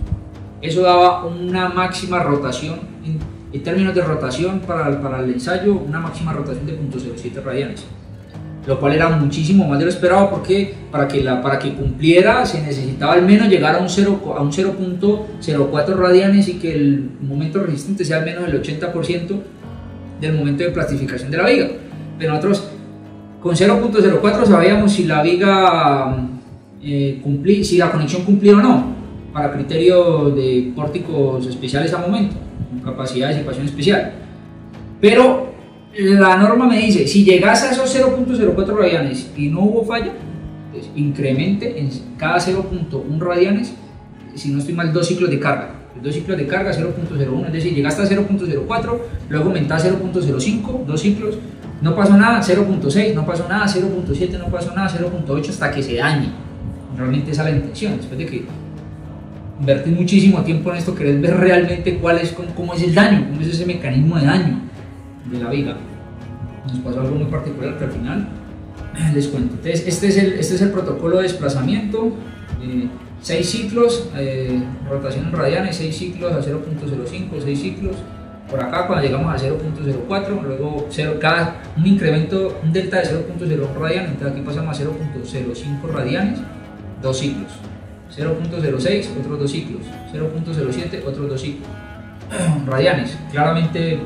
Eso daba una máxima rotación, en términos de rotación para el ensayo, una máxima rotación de 0.07 radianes, lo cual era muchísimo más de lo esperado, porque para que cumpliera se necesitaba al menos llegar a un 0.04 radianes y que el momento resistente sea al menos el 80% del momento de plastificación de la viga. Pero nosotros con 0.04 sabíamos si la viga si la conexión cumplía o no, para criterio de pórticos especiales a momento, con capacidad de disipación especial. Pero la norma me dice, si llegase a esos 0.04 radianes y no hubo falla, pues incremente en cada 0.1 radianes, si no estoy mal, 2 ciclos de carga. 2 ciclos de carga 0.01, es decir, llegaste a 0.04, luego aumentaste a 0.05, 2 ciclos, no pasó nada, 0.6, no pasó nada, 0.7, no pasó nada, 0.8 hasta que se dañe. Realmente esa es la intención, después de que invertís muchísimo tiempo en esto, querés ver realmente cómo es el daño, cómo es ese mecanismo de daño de la viga. Nos pasó algo muy particular que al final les cuento. Entonces, este es el protocolo de desplazamiento, 6 ciclos, rotación en radianes, 6 ciclos a 0.05, 6 ciclos. Por acá cuando llegamos a 0.04, luego un incremento, un delta de 0.01 radianes, entonces aquí pasamos a 0.05 radianes, 2 ciclos. 0.06, otros 2 ciclos. 0.07, otros 2 ciclos. Radianes, claramente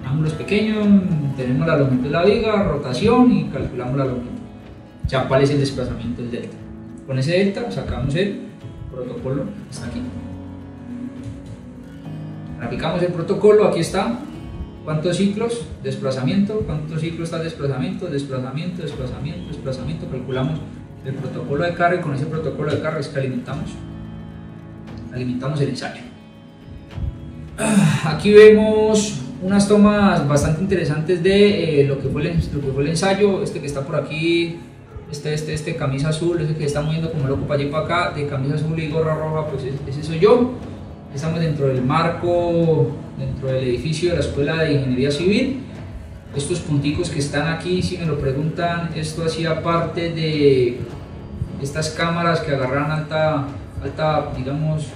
ángulos pequeños, tenemos la longitud de la viga, rotación y calculamos la longitud. Ya cuál es el desplazamiento del delta. Con ese delta sacamos el protocolo, está aquí. Aplicamos el protocolo, aquí está. ¿Cuántos ciclos? Desplazamiento. ¿Cuántos ciclos está desplazamiento? Desplazamiento, desplazamiento, desplazamiento. Calculamos el protocolo de carga y con ese protocolo de carga es que alimentamos el ensayo. Aquí vemos unas tomas bastante interesantes de lo que fue el ensayo. Este que está por aquí, este camisa azul, ese que está moviendo como loco para allá y para acá, de camisa azul y gorra roja, pues ese soy yo. Estamos dentro del marco, dentro del edificio de la Escuela de Ingeniería Civil. Estos punticos que están aquí, si me lo preguntan, esto hacía parte de estas cámaras que agarran alta, digamos,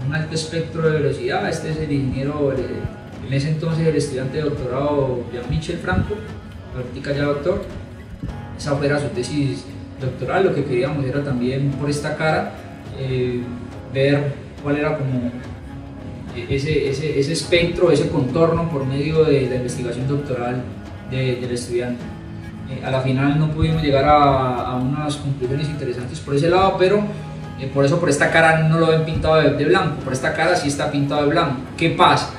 un alto espectro de velocidad. Este es el ingeniero, en ese entonces el estudiante de doctorado Jean-Michel Franco, ahorita ya doctor. Esa fuera su tesis doctoral. Lo que queríamos era también por esta cara ver cuál era como ese espectro, ese contorno por medio de la investigación doctoral del estudiante. A la final no pudimos llegar a unas conclusiones interesantes por ese lado, pero por eso por esta cara no lo ven pintado de blanco, por esta cara sí está pintado de blanco. ¿Qué pasa?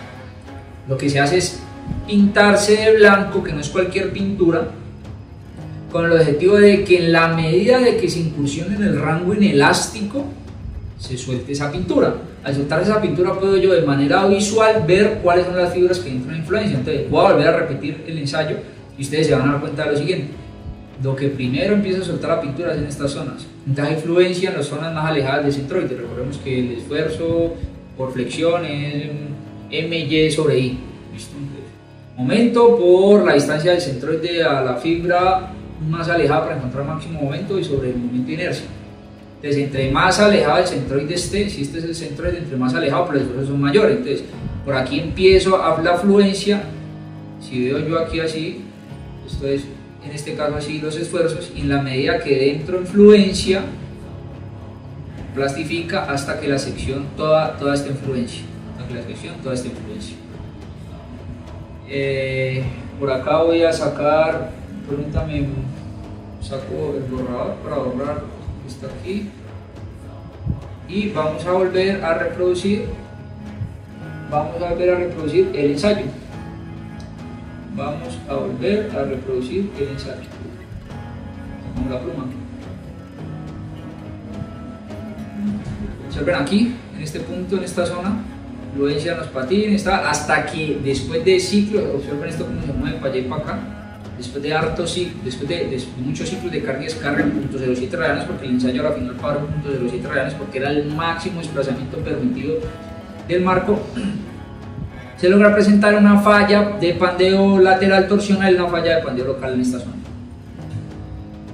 Lo que se hace es pintarse de blanco, que no es cualquier pintura, con el objetivo de que en la medida de que se incursione en el rango inelástico, se suelte esa pintura. Al soltar esa pintura puedo yo de manera visual ver cuáles son las fibras que entran en influencia. Entonces voy a volver a repetir el ensayo y ustedes se van a dar cuenta de lo siguiente. Lo que primero empieza a soltar la pintura es en estas zonas. Entonces hay fluencia en las zonas más alejadas del centroide. Recordemos que el esfuerzo por flexión es MY sobre I. ¿Listo? Momento por la distancia del centroide a la fibra más alejada para encontrar máximo momento y sobre el momento de inercia. Entonces, entre más alejado el centroide esté, si este es el centroide, entre más alejado, pero los esfuerzos son mayores. Entonces, por aquí empiezo a la fluencia. Si veo yo aquí así, esto es en este caso así los esfuerzos, y en la medida que entro en fluencia, plastifica hasta que la sección toda esta influencia. Hasta que la sección toda esta influencia. Por acá voy a sacar, permítame, saco el borrador para borrar. Está aquí y vamos a volver a reproducir el ensayo. Vamos a volver a reproducir el ensayo. Sacamos la pluma. Observen aquí, en este punto, en esta zona, fluencia en los patines, está hasta que después de ciclos, observen esto cómo se mueve para allá y para acá. Después de muchos ciclos de carga y descarga en 0.07 radianes, porque el ensayo a la final paró en 0.07 radianes porque era el máximo desplazamiento permitido del marco, se logra presentar una falla de pandeo lateral torsional y una falla de pandeo local en esta zona.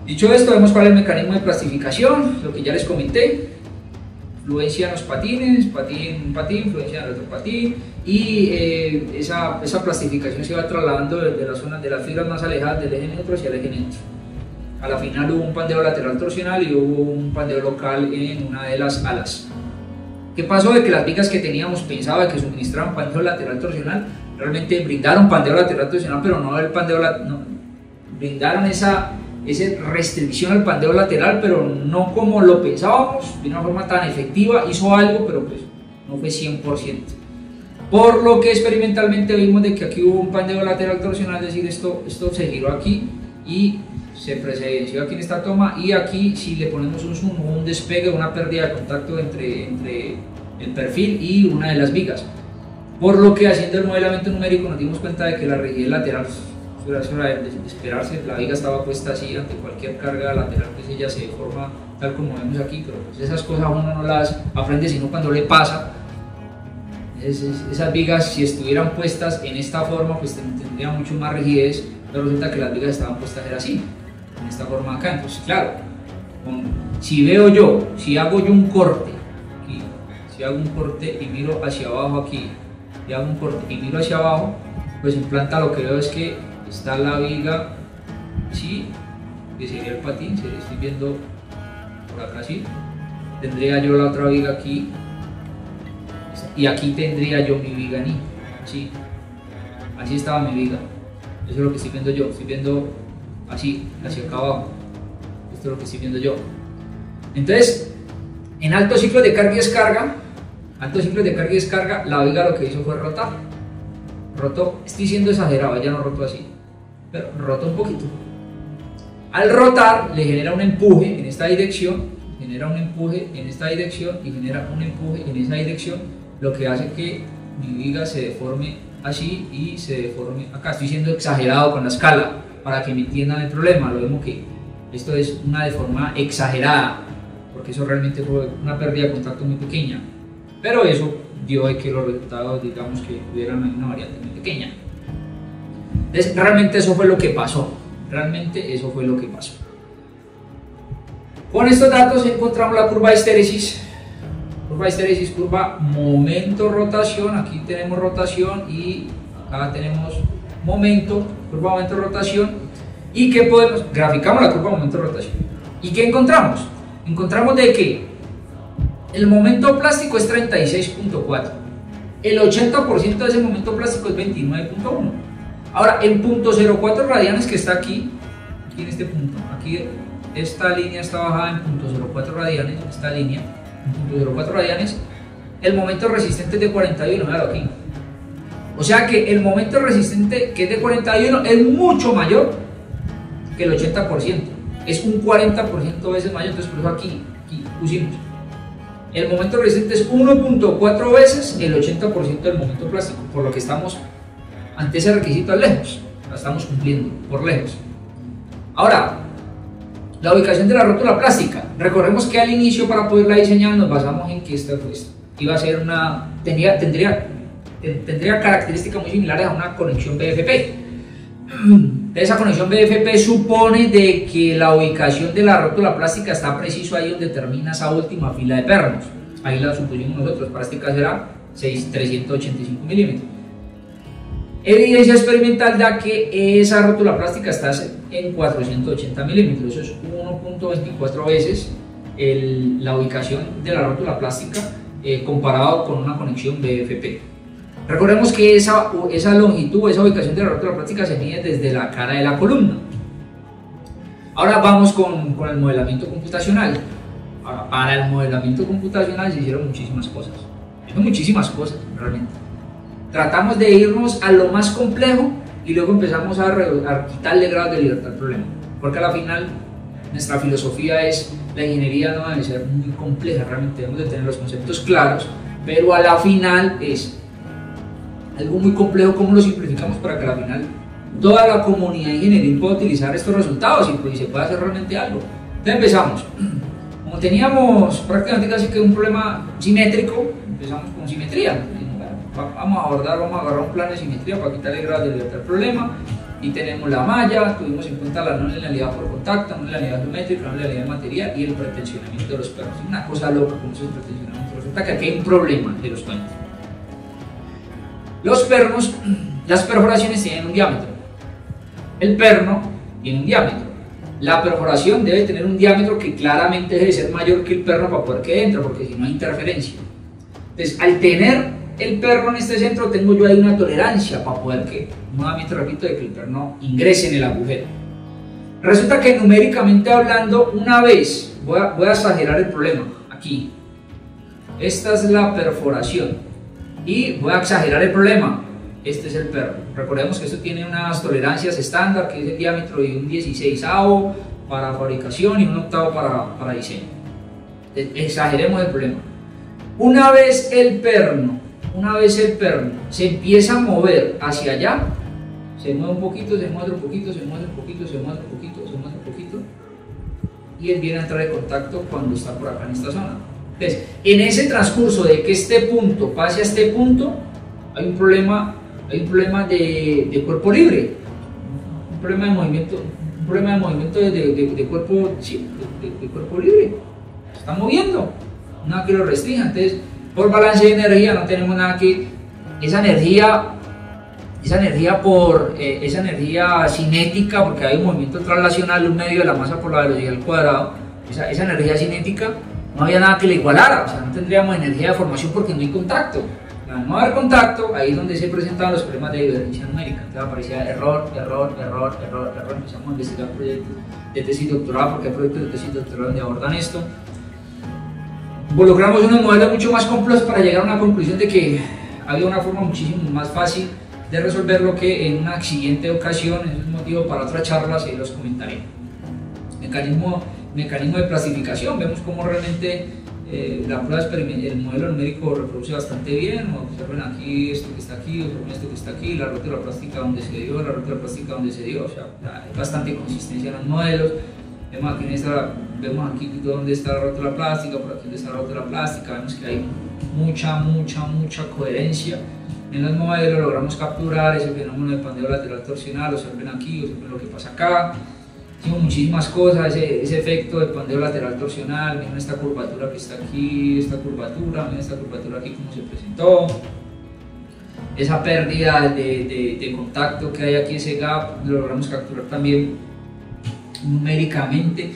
Dicho esto, vemos cuál es el mecanismo de plastificación, lo que ya les comenté. Fluencia en los patines, un patín, fluencia en el otro patín, y esa plastificación se va trasladando de la zona de las fibras más alejadas del eje neutro hacia el eje neutro. A la final hubo un pandeo lateral torsional y hubo un pandeo local en una de las alas. ¿Qué pasó? De que las vigas que teníamos pensaba que suministraban pandeo lateral torsional, realmente brindaron pandeo lateral torsional, pero no el pandeo lateral, brindaron esa restricción al pandeo lateral, pero no como lo pensábamos, de una forma tan efectiva. Hizo algo, pero pues no fue 100%. Por lo que experimentalmente vimos de que aquí hubo un pandeo lateral torsional, es decir, esto se giró aquí y se evidenció aquí en esta toma, y aquí si le ponemos un zoom o un despegue, una pérdida de contacto entre el perfil y una de las vigas. Por lo que haciendo el modelamiento numérico nos dimos cuenta de que la rigidez lateral era de esperarse, la viga estaba puesta así ante cualquier carga lateral, pues ella se deforma tal como vemos aquí, pero pues esas cosas uno no las aprende sino cuando le pasa. Esas vigas, si estuvieran puestas en esta forma, pues tendrían mucho más rigidez, pero resulta que las vigas estaban puestas era así, en esta forma acá. Entonces claro, si veo yo, si hago yo un corte aquí, si hago un corte y miro hacia abajo aquí, y hago un corte y miro hacia abajo, pues en planta lo que veo es que está la viga así, que sería el patín, estoy viendo por acá así, tendría yo la otra viga aquí, y aquí tendría yo mi viga así, así estaba mi viga. Eso es lo que estoy viendo yo, estoy viendo así, hacia acá abajo, esto es lo que estoy viendo yo. Entonces, en altos ciclos de carga y descarga, la viga lo que hizo fue rotar. Rotó, estoy siendo exagerado, ella no rotó así, pero rotó un poquito. Al rotar le genera un empuje en esta dirección, genera un empuje en esta dirección y genera un empuje en esa dirección, lo que hace que mi viga se deforme así y se deforme acá. Estoy siendo exagerado con la escala para que me entiendan el problema. Lo vemos que esto es una deformada exagerada, porque eso realmente fue una pérdida de contacto muy pequeña, pero eso dio de que los resultados, digamos, que tuvieran una variante muy pequeña. Entonces, realmente eso fue lo que pasó. Con estos datos encontramos la curva de histeresis. Curva momento rotación. Aquí tenemos rotación y acá tenemos momento, curva momento rotación. ¿Y qué podemos? Graficamos la curva momento rotación. ¿Y qué encontramos? Encontramos de que el momento plástico es 36.4, el 80% de ese momento plástico es 29.1. Ahora, en 0.04 radianes que está aquí en este punto, aquí esta línea está bajada en 0.04 radianes, esta línea, en 0.04 radianes, el momento resistente es de 41, míralo aquí. O sea que el momento resistente, que es de 41, es mucho mayor que el 80%, es un 40% veces mayor. Entonces por eso aquí pusimos. El momento resistente es 1.4 veces el 80% del momento plástico, por lo que estamos ante ese requisito lejos, la estamos cumpliendo por lejos. Ahora, la ubicación de la rótula plástica. Recordemos que al inicio, para poderla diseñar, nos basamos en que esta iba a ser tendría características muy similares a una conexión BFP. Esa conexión BFP supone de que la ubicación de la rótula plástica está preciso ahí donde termina esa última fila de pernos. Ahí la supusimos nosotros, para este caso era 385 milímetros. Evidencia experimental da que esa rótula plástica está en 480 milímetros, eso es 1.24 veces la ubicación de la rótula plástica comparado con una conexión BFP. Recordemos que esa longitud, esa ubicación de la rótula plástica se mide desde la cara de la columna. Ahora vamos con el modelamiento computacional. Ahora, para el modelamiento computacional se hicieron muchísimas cosas. Realmente. Tratamos de irnos a lo más complejo y luego empezamos a quitarle grados de libertad al problema. Porque a la final, nuestra filosofía es: la ingeniería no debe ser muy compleja, realmente debemos de tener los conceptos claros, pero a la final es algo muy complejo. ¿Cómo lo simplificamos para que al final toda la comunidad ingenieril pueda utilizar estos resultados y se pueda hacer realmente algo? Entonces empezamos. Como teníamos prácticamente casi que un problema simétrico, empezamos con simetría. Vamos a agarrar un plano de simetría para quitarle grados de libertad al problema. Y tenemos la malla, tuvimos en cuenta la no linealidad por contacto, no linealidad geométrica, no linealidad material y el pretensionamiento de los pernos. Una cosa loca con esos pretensionamientos. Resulta que aquí hay un problema de los cuentos. Los pernos, las perforaciones tienen un diámetro. El perno tiene un diámetro. La perforación debe tener un diámetro que claramente debe ser mayor que el perno para poder que entre, porque si no hay interferencia. Entonces, al tener el perno en este centro, tengo yo ahí una tolerancia para poder que, nuevamente repito, de que el perno ingrese en el agujero. Resulta que numéricamente hablando, una vez, voy a exagerar el problema, aquí, esta es la perforación, y voy a exagerar el problema, este es el perno. Recordemos que esto tiene unas tolerancias estándar, que es el diámetro de un 16avo para fabricación y un 1/8 para diseño. Exageremos el problema. Una vez el perno se empieza a mover hacia allá, se mueve un poquito, se mueve otro poquito, se mueve un poquito, se mueve otro poquito, se mueve otro poquito, y él viene a entrar en contacto cuando está por acá en esta zona. Entonces, en ese transcurso de que este punto pase a este punto, hay un problema de cuerpo libre, un problema de movimiento, de cuerpo, sí, de cuerpo libre. Se está moviendo, nada que lo restrinja. Entonces, por balance de energía no tenemos nada que esa energía cinética, porque hay un movimiento translacional, un medio de la masa por la velocidad al cuadrado, esa energía cinética no había nada que le igualara, o sea, no tendríamos energía de formación porque no hay contacto. Al no haber contacto, ahí es donde se presentaban los problemas de divergencia numérica. Entonces aparecía error, empezamos a investigar proyectos de tesis doctoral, porque hay proyectos de tesis doctoral donde abordan esto. Involucramos unos modelos mucho más complejos para llegar a una conclusión de que había una forma muchísimo más fácil de resolverlo que en una siguiente ocasión. Ese es motivo para otra charla, y los comentaré. Mecanismo de plastificación, vemos cómo realmente la prueba experimental, el modelo numérico reproduce bastante bien. Observen aquí esto que está aquí, observen esto que está aquí, la rótula plástica donde se dio, la rótula plástica donde se dio, o sea, hay bastante consistencia en los modelos. Vemos aquí dónde está la rótula plástica, por aquí donde está la rótula plástica, vemos que hay mucha coherencia en los modelos. Logramos capturar ese fenómeno de pandeo lateral torsional, observen aquí, observen lo que pasa acá. Hicimos muchísimas cosas, ese efecto de pandeo lateral torsional, miren esta curvatura que está aquí, esta curvatura aquí como se presentó, esa pérdida de contacto que hay aquí, ese gap, lo logramos capturar también numéricamente.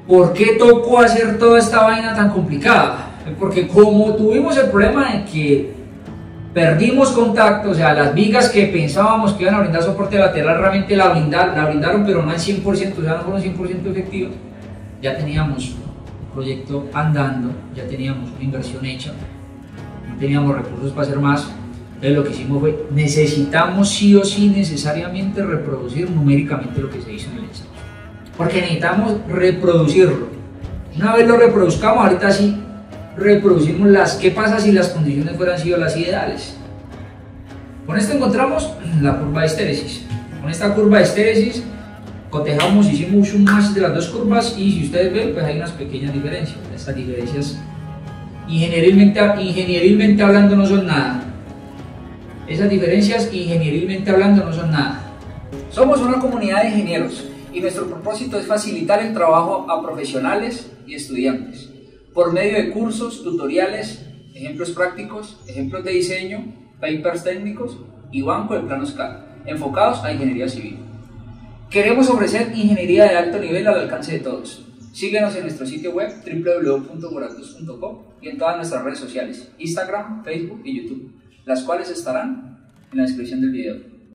¿Por qué tocó hacer toda esta vaina tan complicada? Porque como tuvimos el problema de que perdimos contacto, o sea, las vigas que pensábamos que iban a brindar soporte lateral realmente la brindaron, pero no al 100%, o sea, no fueron 100% efectivos. Ya teníamos un proyecto andando, ya teníamos una inversión hecha, no teníamos recursos para hacer más. Entonces lo que hicimos fue, necesitamos sí o sí necesariamente reproducir numéricamente lo que se hizo en el ensayo, porque necesitamos reproducirlo. Una vez lo reproduzcamos, ahorita sí reproducimos qué pasa si las condiciones fueran sido las ideales. Con esto encontramos la curva de estéresis. Con esta curva de estéresis cotejamos, hicimos un match de las dos curvas, y si ustedes ven, pues hay unas pequeñas diferencias. Estas diferencias ingenierilmente hablando no son nada. Esas diferencias ingenierilmente hablando no son nada. Somos una comunidad de ingenieros y nuestro propósito es facilitar el trabajo a profesionales y estudiantes por medio de cursos, tutoriales, ejemplos prácticos, ejemplos de diseño, papers técnicos y banco de planos CAD, enfocados a ingeniería civil. Queremos ofrecer ingeniería de alto nivel al alcance de todos. Síguenos en nuestro sitio web www.moractus.com y en todas nuestras redes sociales, Instagram, Facebook y YouTube, las cuales estarán en la descripción del video.